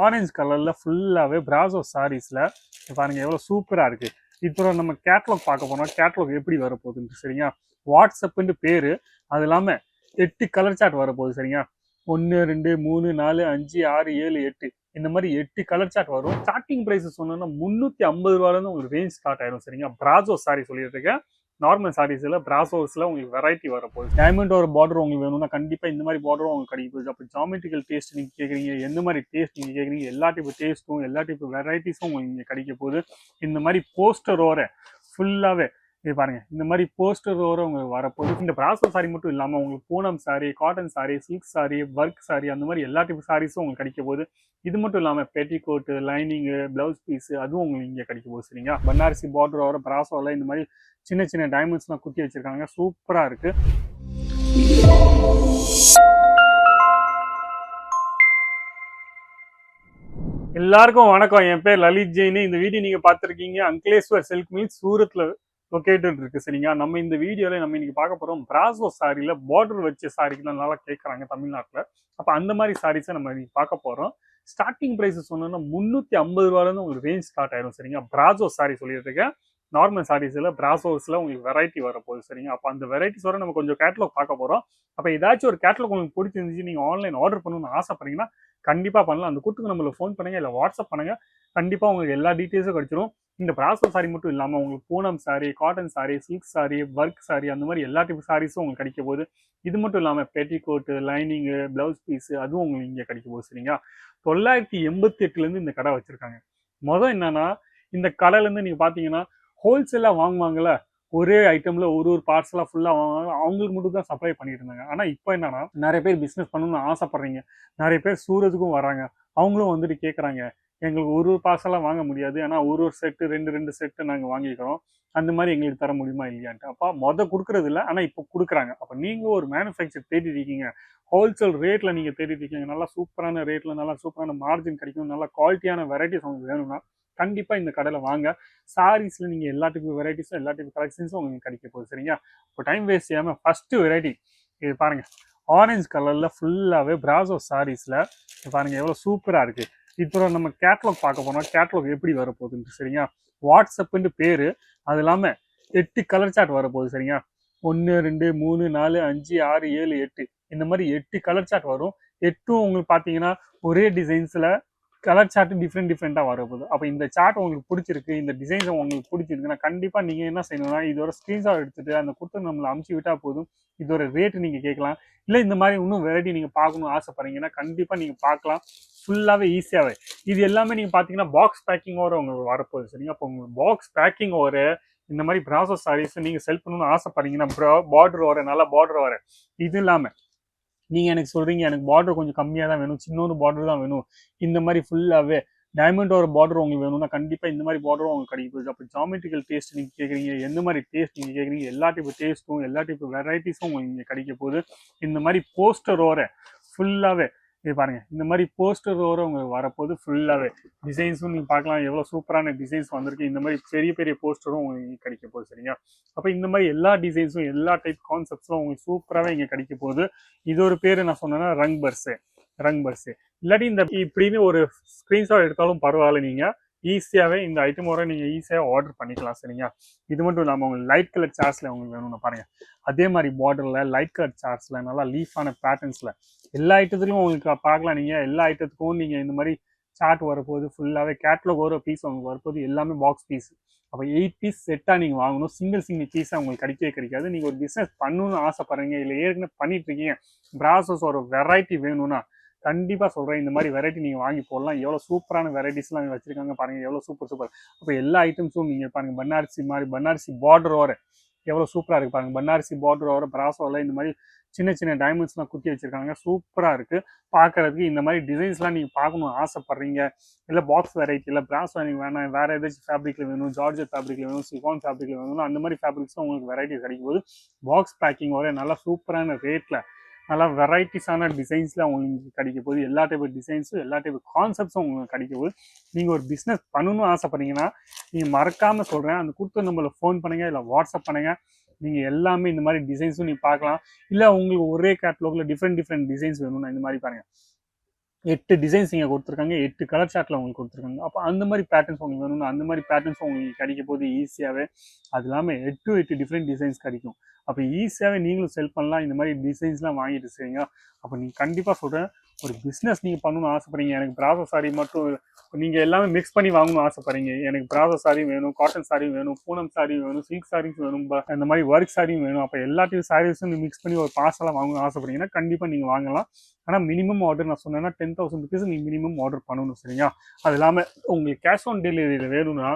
Orange கலர்ல ஃபுல்லாவே brasso சாரீஸ்ல பாருங்க எவ்வளவு சூப்பரா இருக்கு. இப்போ நம்ம கேட்லாக் பார்க்க போனோம். கேட்லாக் எப்படி வரப்போகுதுன்னு சரிங்களா. வாட்ஸ்அப்னு பேரு, அது இல்லாம 8 கலர் சார்ட் வரப்போகுது சரிங்களா. 1 2 3 4 5 6 7 8 இந்த மாதிரி 8 கலர் சார்ட் வரும். ஸ்டார்டிங் பிரைஸ் சொன்னோம்னா 350 ரூபாயில இருந்து உங்களுக்கு ரேஞ்ச் ஸ்டார்ட் ஆயிடும் சரிங்களா. பிராசோ சாரி சொல்லிட்டு இருக்கேன். நார்மல் சாரீஸ்ல பிராசோஸ்ல உங்களுக்கு வெரைட்டி வரப்போகுது. டைமண்ட் ஒரு பார்டர் உங்களுக்கு வேணும்னா கண்டிப்பா இந்த மாதிரி பார்டரும் உங்களுக்கு கிடைக்க போகுது. அப்போ ஜாமெட்ரிக்கல் டேஸ்ட் நீங்க கேட்குறீங்க, எந்த மாதிரி டேஸ்ட் நீங்க கேட்குறீங்க, எல்லா டைப் டேஸ்ட்டும் எல்லா டைப் வெரைட்டிஸும் உங்களுக்கு இங்கே கிடைக்க போகுது. இந்த மாதிரி போஸ்டரோட ஃபுல்லாவே இது பாருங்க, இந்த மாதிரி போஸ்டரோட உங்களுக்கு வரப்போகுது. இந்த பிராசோ சாரி மட்டும் இல்லாமல் உங்களுக்கு Poonam sorry, cotton sorry, silk sorry, work sorry, அந்த மாதிரி எல்லா டைப் சாரீஸும் உங்களுக்கு கிடைக்க போகுது. இது மட்டும் இல்லாமல் பெட்டிகோட்டு, லைனிங்கு, பிளவுஸ் பீஸ் அதுவும் உங்களுக்கு இங்கே கிடைக்க போகுது சரிங்களா. பனாரசி பார்டரோட பிராசோல இந்த மாதிரி சின்ன சின்ன டைமண்ட்ஸ்லாம் குத்தி வச்சிருக்காங்க. சூப்பரா இருக்கு. எல்லாருக்கும் வணக்கம். என் பேர் லலித் ஜெயின். இந்த வீடியோ நீங்க பார்த்திருக்கீங்க அங்கலேஸ்வர் சில்க் மில் சூரத்ல லொகேட்டட் இருக்கு சரிங்களா. நம்ம இந்த வீடியோல நம்ம இன்னைக்கு பார்க்க போறோம் பிராசோ சாரியில பார்டர் வச்ச சாரிக்கு தான் நல்லா கேட்கறாங்க தமிழ்நாட்டுல. அப்ப அந்த மாதிரி சாரீஸை நம்ம இன்னைக்கு பார்க்க போறோம். ஸ்டார்டிங் பிரைஸ் சொன்னோம்னா 350 ரூபாயில இருந்து உங்களுக்கு ரேஞ்ச் ஸ்டார்ட் ஆயிடும் சரிங்களா. பிராசோ சாரி சொல்லிட்டு இருக்கேன். நார்மல் சாரீஸ்ல பிராசோஸ்ல உங்களுக்கு வெரைட்டி வரப்போகுது சரிங்க. அப்போ அந்த வெரைட்டிஸ் வர நம்ம கொஞ்சம் கேட்டலாக் பார்க்க போறோம். அப்போ ஏதாச்சும் ஒரு கேட்டலாக் உங்களுக்கு பிடிச்சிருந்துச்சு, நீங்க ஆன்லைன் ஆர்டர் பண்ணணும்னு ஆசைப்படுறீங்கன்னா கண்டிப்பா பண்ணலாம். அந்த கூட்டுக்கு நம்மளுக்கு ஃபோன் பண்ணுங்க, இல்லை வாட்ஸ்அப் பண்ணுங்க. கண்டிப்பா உங்களுக்கு எல்லா டீட்டெயில்ஸும் கிடைச்சிரும். இந்த பிராசோ சாரி மட்டும் இல்லாமல் உங்களுக்கு Poonam sorry, cotton sorry, silk sorry, work sorry, அந்த மாதிரி எல்லா டைப் சாரீஸும் உங்களுக்கு கிடைக்க போகுது. இது மட்டும் இல்லாமல் பெட்டிகோட்டு, லைனிங்கு, பிளவுஸ் பீஸ் அதுவும் உங்களுக்கு இங்கே கிடைக்க போகுது சரிங்களா. 988 இந்த கடை வச்சிருக்காங்க. மொதல் என்னன்னா, இந்த கடையில இருந்து நீங்க பாத்தீங்கன்னா ஹோல்சேலா வாங்குவாங்கல்ல, ஒரே ஐட்டம்ல ஒரு பார்சலா ஃபுல்லா வாங்குவாங்க. அவங்களுக்கு மட்டும் தான் சப்ளை பண்ணிட்டு இருந்தாங்க. ஆனா இப்போ என்னன்னா, நிறைய பேர் பிசினஸ் பண்ணணும்னு ஆசைப்படுறீங்க, நிறைய பேர் சூரத்துக்கும் வராங்க. அவங்களும் வந்துட்டு கேட்கறாங்க, எங்களுக்கு ஒரு பார்சலா வாங்க முடியாது, ஆனா ஒரு செட்டு ரெண்டு செட்டு நாங்க வாங்கிக்கிறோம், அந்த மாதிரி எங்களுக்கு தர முடியுமா இல்லையான்ட்டு. அப்பா கொடுக்கறது இல்லை, ஆனா இப்போ கொடுக்குறாங்க. அப்ப நீங்க ஒரு மேனுஃபேக்சர் தேடிட்டு இருக்கீங்க, ஹோல்சேல் ரேட்ல நீங்க தேடிட்டு இருக்கீங்க, நல்லா சூப்பரான ரேட்ல நல்லா சூப்பரான மார்ஜின் கிடைக்கும், நல்லா குவாலிட்டியான வெரைட்டிஸ் உங்களுக்கு வேணும்னா கண்டிப்பா இந்த கடையில வாங்க. சாரீஸ்ல நீங்க எல்லா டைப் வெரைட்டிஸும் எல்லா டைப் கலெக்ஷன்ஸும் உங்களுக்கு கிடைக்க போகுது சரிங்களா. இப்போ டைம் வேஸ்ட் செய்யாம ஃபர்ஸ்ட் வெரைட்டி இது பாருங்க. ஆரஞ்சு கலர்ல ஃபுல்லாவே பிராசோ சாரீஸ்ல பாருங்க எவ்வளவு சூப்பரா இருக்கு. இப்போ நம்ம கேட்லாக் பார்க்க போனோம். கேட்லாக் எப்படி வரப்போகுதுன்னு சரிங்களா. வாட்ஸ்அப்னு பேரு, அது இல்லாம 8 கலர் சார்ட் வரப்போகுது சரிங்களா. 1 2 3 4 5 6 7 8 இந்த மாதிரி 8 கலர் சார்ட் வரும். 8ம் உங்களுக்கு பாத்தீங்கன்னா ஒரே டிசைன்ஸ்ல கலர் சார்ட் டிஃப்ரெண்டா வரப்போகுது. அப்போ இந்த சார்ட் உங்களுக்கு பிடிச்சிருக்கு, இந்த டிசைன்ஸ் உங்களுக்கு பிடிச்சிருக்குன்னா கண்டிப்பா நீங்க என்ன செய்யணும்னா, இதோட ஸ்கிரீன்ஷாட் எடுத்துட்டு அந்த கொடுத்து நம்மளை அமுச்சு விட்டா போதும். இதோட ரேட் நீங்க கேட்கலாம். இல்லை இந்த மாதிரி இன்னும் வெரைட்டி நீங்க பார்க்கணும்னு ஆசைப்படுறீங்கன்னா கண்டிப்பா நீங்க பார்க்கலாம். ஃபுல்லாவே ஈஸியாவே இது எல்லாமே நீங்க பாத்தீங்கன்னா பாக்ஸ் பேக்கிங்கோட உங்களுக்கு வரப்போகுது சரிங்க. அப்போ உங்களுக்கு பாக்ஸ் பேக்கிங் ஒரு இந்த மாதிரி பிராசோ சாரீஸ் நீங்க செல் பண்ணணும்னு ஆசைப்படுறீங்கன்னா பார்டர் வர நல்லா பார்டர் வர இது இல்லாம நீங்க எனக்கு சொல்றீங்க எனக்கு பார்டர் கொஞ்சம் கம்மியா தான் வேணும், சின்னொரு பார்டர் தான் வேணும், இந்த மாதிரி ஃபுல்லாவே டைமண்ட் ஒரு பார்டர் உங்களுக்கு வேணும்னா கண்டிப்பா இந்த மாதிரி பார்டரும் உங்களுக்கு கிடைக்க போகுது. அப்போ ஜாமெட்ரிக்கல் டேஸ்ட் நீங்க கேட்குறீங்க, எந்த மாதிரி டேஸ்ட் நீங்க கேட்குறீங்க, எல்லா டைப் டேஸ்ட்டும் எல்லா டைப் வெரைட்டிஸும் உங்களுக்கு இங்கே கிடைக்க போகுது. இந்த மாதிரி போஸ்டரோட ஃபுல்லாவே இது பாருங்க, இந்த மாதிரி போஸ்டரோட உங்களுக்கு வரப்போகுது. ஃபுல்லாவே டிசைன்ஸும் நீங்க பார்க்கலாம், எவ்வளவு சூப்பரான டிசைன்ஸ் வந்திருக்கு. இந்த மாதிரி பெரிய பெரிய போஸ்டரும் உங்களுக்கு கிடைக்க போகுது சரிங்களா. அப்ப இந்த மாதிரி எல்லா டிசைன்ஸும் எல்லா டைப் கான்செப்ட்ஸும் உங்களுக்கு சூப்பராகவே இங்க கிடைக்க போகுது. இது ஒரு பேரு நான் சொன்னேன்னா ரங் பர்ஸு இல்லாட்டி இந்த இப்படின்னு ஒரு ஸ்கிரீன்ஷாட் எடுத்தாலும் பரவாயில்ல, நீங்க ஈஸியாவே இந்த ஐட்டமோட நீங்க ஈஸியா ஆர்டர் பண்ணிக்கலாம் சரிங்களா. இது மட்டும் இல்லாமல் உங்களுக்கு லைட் கலர் சார்ட்ஸ்ல உங்களுக்கு வேணும்னு பாருங்க, அதே மாதிரி பார்டர்ல லைட் கலர் சார்ட்ஸ்ல நல்லா லீஃபான பேட்டர்ன்ஸ்ல எல்லா ஐட்டத்துலையும் உங்களுக்கு பார்க்கலாம். நீங்க எல்லா ஐட்டத்துக்கும் நீங்க இந்த மாதிரி சார்ட் வரப்போகுது. ஃபுல்லாவே கேட்லாக் ஒரு பீஸ் உங்களுக்கு வரப்போகுது, எல்லாமே பாக்ஸ் பீஸ். அப்போ 8 பீஸ் செட்டா நீங்க வாங்கணும். சிங்கிள் பீஸா உங்களுக்கு கிடைக்காது. நீங்க ஒரு பிசினஸ் பண்ணணும்னு ஆசைப்படுறீங்க, இல்லை ஏற்கனவே பண்ணிட்டு இருக்கீங்க, பிராசஸ் ஒரு வெரைட்டி வேணும்னா கண்டிப்பா சொல்றேன், இந்த மாதிரி வெரைட்டி நீங்க வாங்கி போடலாம். எவ்வளவு சூப்பரான வெரைட்டிஸ் எல்லாம் வச்சிருக்காங்க பாருங்க, எவ்வளவு சூப்பர். அப்போ எல்லா ஐட்டம்ஸும் நீங்க பாருங்க, பனாரசி பார்டர் வர எவ்வளவு சூப்பரா இருக்கு பாருங்க. பனாரசி பார்டர் வர பிராசோல இந்த மாதிரி சின்ன டைமண்ட்ஸ் எல்லாம் குத்தி வச்சிருக்காங்க. சூப்பரா இருக்கு பாக்குறதுக்கு. இந்த மாதிரி டிசைன்ஸ் எல்லாம் நீங்க பார்க்கணும் ஆசைப்படுறீங்க, இல்ல பாக்ஸ் வெரைட்டி இல்ல பிராசோ நீங்க வேணாம், வேற ஏதாச்சும் ஃபேப்ரிக்ல வேணும், ஜார்ஜெட் ஃபேப்ரிக்ல வேணும், சிஃபான் ஃபேப்ரிக்ல வேணும், அந்த மாதிரி ஃபேப்ரிக்ஸ் உங்களுக்கு வெரைட்டி கிடைக்கும் போது பாக்ஸ் பேக்கிங் வர நல்லா சூப்பரான ரேட்ல நல்லா வெரைட்டிஸான டிசைன்ஸ்ல உங்களுக்கு கிடைக்க போகுது. எல்லா டைப் டிசைன்ஸும் எல்லா டைப் கான்செப்ட்ஸும் உங்களுக்கு கிடைக்க போகுது. நீங்க ஒரு பிசினஸ் பண்ணணும்னு ஆசைப்படுறீங்கன்னா நீங்க மறக்காம சொல்றேன், அந்த கொடுத்த நம்பர்ல ஃபோன் பண்ணுங்க, இல்லை வாட்ஸ்அப் பண்ணுங்க. நீங்க எல்லாமே இந்த மாதிரி டிசைன்ஸும் நீங்க பார்க்கலாம். இல்ல உங்களுக்கு ஒரே கேட்லாக்ல டிஃப்ரெண்ட் டிசைன்ஸ் வேணும்னா இந்த மாதிரி பாருங்க, 8 டிசைன்ஸ் இங்கே கொடுத்துருக்காங்க, 8 கலர் சார்ட்டில் உங்களுக்கு கொடுத்துருக்காங்க. அப்போ அந்த மாதிரி பேட்டர்ன்ஸ் உங்களுக்கு வேணும்னா அந்த மாதிரி பேட்டர்ன்ஸ் உங்களுக்கு கிடைக்க போது ஈஸியாகவே. அது இல்லாமல் 8 டிஃப்ரெண்ட் டிசைன்ஸ் கிடைக்கும். அப்போ ஈஸியாகவே நீங்களும் செல் பண்ணலாம். இந்த மாதிரி டிசைன்ஸ்லாம் வாங்கிட்டு செய்யுங்க. அப்போ நீங்கள் கண்டிப்பாக சொல்கிறேன், ஒரு பிஸ்னஸ் நீங்கள் பண்ணணும்னு ஆசைப்படுறீங்க, எனக்கு பிராசோ சாரி மட்டும் நீங்கள் எல்லாமே மிக்ஸ் பண்ணி வாங்கணும்னு ஆசைப்படுறீங்க, எனக்கு பிராசோ சாரி வேணும், காட்டன் சாரி வேணும், பூனம் சாரி வேணும், சில்க் சாரீஸ் வேணும், இந்த மாதிரி ஒர்க் சாரியும் வேணும், அப்போ எல்லாத்தையும் சாரீஸும் மிக்ஸ் பண்ணி ஒரு பார்சலாக வாங்கணும்னு ஆசைப்படுறீங்கன்னா கண்டிப்பாக நீங்கள் வாங்கலாம். ஆனால் மினிமம் ஆர்டர் நான் சொன்னேன்னா 10,000 ருபீஸ் நீங்கள் மினிமம் ஆர்டர் பண்ணணும். சரிங்களா? அது இல்லாமல் உங்களுக்கு கேஷ் ஆன் டெலிவரியில் வேணும்னா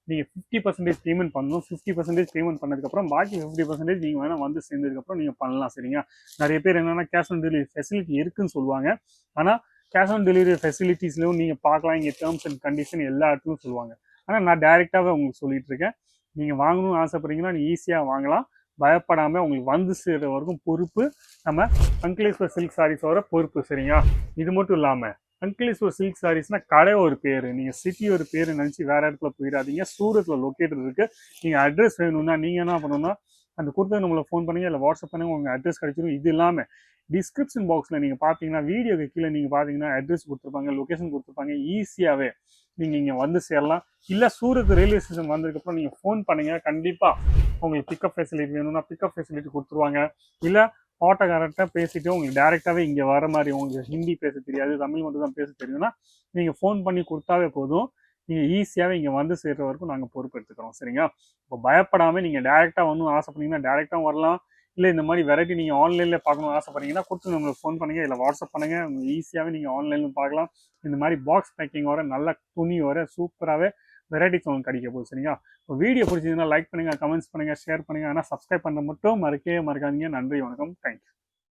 நீங்கள் 50% பேமெண்ட் பண்ணணும். 50% பேமெண்ட் பண்ணதுக்கப்புறம் பாக்கி 50% நீங்கள் வேணால் வந்து சேர்ந்ததுக்கப்புறம் நீங்கள் பண்ணலாம். சரிங்களா? நிறைய பேர் என்னென்னா கேஷ் ஆன் டெலிவரி ஃபெசிலிட்டி இருக்குன்னு சொல்லுவாங்க. ஆனால் கேஷ் ஆன் டெலிவரி ஃபெசிலிட்டிஸ்லையும் நீங்கள் பார்க்கலாம், இங்கே டேர்ம்ஸ் அண்ட் கண்டிஷன் எல்லா இடத்துலையும் சொல்லுவாங்க. ஆனால் நான் டைரெக்டாகவே உங்களுக்கு சொல்லிட்டு இருக்கேன், நீங்கள் வாங்கணும்னு ஆசைப்படுறீங்கன்னா நீங்கள் ஈஸியாக வாங்கலாம். பயப்படாமல் உங்களுக்கு வந்து சேர்ற வரைக்கும் பொறுப்பு நம்ம அங்கிலேஸ்வர் சில்க் சாரீஸோட பொறுப்பு. சரிங்களா? இது மட்டும் இல்லாமல் அங்கிலேஸ்வர் சில்க் சாரீஸ்னா கடை ஒரு பேர், நீங்கள் சிட்டி ஒரு பேர் நினச்சி வேற இடத்துல போயிடாதீங்க. சூரத்தில் லொக்கேட்டட் இருக்கு. நீங்கள் அட்ரஸ் வேணும்னா நீங்கள் என்ன பண்ணணும்னா அந்த கொடுத்தது நம்மளை ஃபோன் பண்ணுங்க, இல்லை வாட்ஸ்அப் பண்ணுங்க, உங்கள் அட்ரஸ் கிடைச்சிடும். இது இல்லாமல் டிஸ்கிரிப்ஷன் பாக்ஸில் நீங்கள் பார்த்தீங்கன்னா வீடியோக்கு கீழே நீங்கள் பார்த்தீங்கன்னா அட்ரஸ் கொடுத்துருப்பாங்க, லொக்கேஷன் கொடுத்துருப்பாங்க. ஈஸியாகவே நீங்கள் இங்கே வந்து சேரலாம். இல்லை சூரத் ரயில்வே ஸ்டேஷன் வந்ததுக்கப்புறம் நீங்கள் ஃபோன் பண்ணுங்க, கண்டிப்பாக உங்களுக்கு பிக்கப் ஃபெசிலிட்டி வேணும்னா பிக்கப் ஃபெசிலிட்டி கொடுத்துருவாங்க. இல்லை ஆட்டோக்காரர்கிட்ட பேசிட்டு உங்களுக்கு டேரெக்டாகவே இங்கே வர மாதிரி, உங்களுக்கு ஹிந்தி பேச தெரியாது, தமிழ் மட்டும் தான் பேச தெரியும்னா நீங்கள் ஃபோன் பண்ணி கொடுத்தாவே போதும். நீங்கள் ஈஸியாகவே இங்கே வந்து சேர்ற வரைக்கும் நாங்கள் பொறுப்பு எடுத்துக்கிறோம். சரிங்களா? இப்போ பயப்படாமல் நீங்கள் டேரெக்டாக வந்து ஆசைப்பட்டீங்கன்னா டேரெக்டாக வரலாம். இல்லை இந்த மாதிரி வெரைட்டி நீங்கள் ஆன்லைனில் பார்க்கணும்னு ஆசைப்படுறீங்கன்னா கொடுத்து நம்மளுக்கு ஃபோன் பண்ணுங்கள், இல்லை வாட்ஸ்அப் பண்ணுங்கள். ஈஸியாகவே நீங்கள் ஆன்லைனில் பார்க்கலாம். இந்த மாதிரி பாக்ஸ் பேக்கிங்கோட நல்ல துணியோட சூப்பராகவே வெரைட்டிஸ் உங்களுக்கு கிடைக்க போகுது. சரிங்களா? இப்போ வீடியோ பிடிச்சதுன்னா லைக் பண்ணுங்கள், கமெண்ட்ஸ் பண்ணுங்கள், ஷேர் பண்ணுங்கள். ஆனால் சப்ஸ்கிரைப் பண்ண மட்டும் மறக்கவே மறக்காதீங்க. நன்றி, வணக்கம், தேங்க்யூ.